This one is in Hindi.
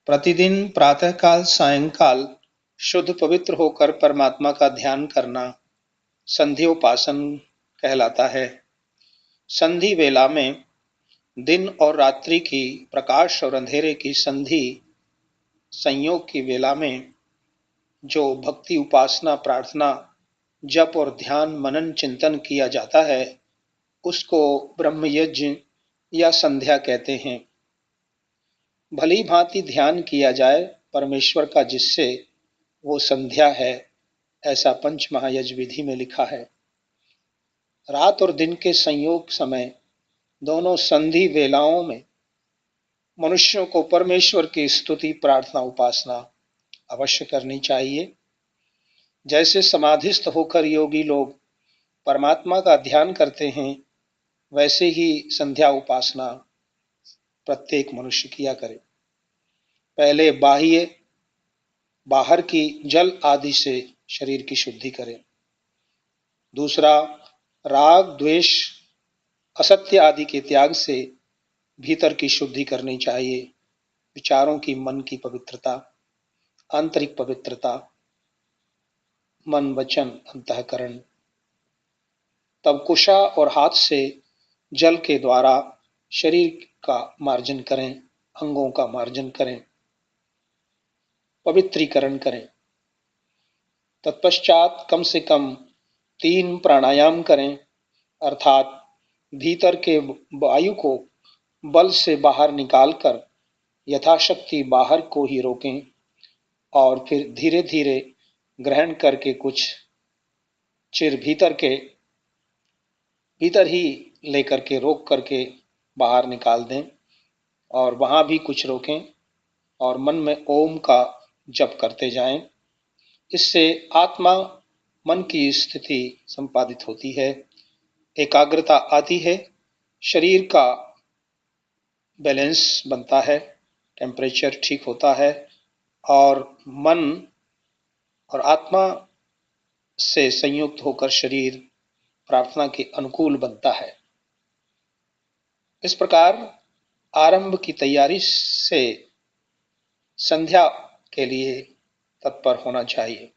प्रतिदिन प्रातःकाल सायंकाल शुद्ध पवित्र होकर परमात्मा का ध्यान करना संध्योपासन कहलाता है। संधि वेला में दिन और रात्रि की, प्रकाश और अंधेरे की संधि संयोग की वेला में जो भक्ति, उपासना, प्रार्थना, जप और ध्यान, मनन, चिंतन किया जाता है उसको ब्रह्म यज्ञ या संध्या कहते हैं। भली भांति ध्यान किया जाए परमेश्वर का, जिससे वो संध्या है, ऐसा पंच महायज्ञ विधि में लिखा है। रात और दिन के संयोग समय दोनों संधि वेलाओं में मनुष्यों को परमेश्वर की स्तुति, प्रार्थना, उपासना अवश्य करनी चाहिए। जैसे समाधिस्थ होकर योगी लोग परमात्मा का ध्यान करते हैं, वैसे ही संध्या उपासना प्रत्येक मनुष्य किया करे। पहले बाहर की जल आदि से शरीर की शुद्धि करें। दूसरा, राग, द्वेष, असत्य आदि के त्याग से भीतर की शुद्धि करनी चाहिए। विचारों की, मन की पवित्रता, आंतरिक पवित्रता, मन, वचन, अंतःकरण। तब कुशा और हाथ से जल के द्वारा शरीर का मार्जन करें, अंगों का मार्जन करें, पवित्रीकरण करें। तत्पश्चात कम से कम 3 प्राणायाम करें, अर्थात भीतर के वायु को बल से बाहर निकालकर यथाशक्ति बाहर को ही रोकें और फिर धीरे धीरे ग्रहण करके कुछ चिर भीतर ही लेकर के रोक करके बाहर निकाल दें और वहां भी कुछ रोकें और मन में ओम का जप करते जाएं। इससे आत्मा, मन की स्थिति संपादित होती है, एकाग्रता आती है, शरीर का बैलेंस बनता है, टेम्परेचर ठीक होता है और मन और आत्मा से संयुक्त होकर शरीर प्रार्थना के अनुकूल बनता है। इस प्रकार आरंभ की तैयारी से संध्या के लिए तत्पर होना चाहिए।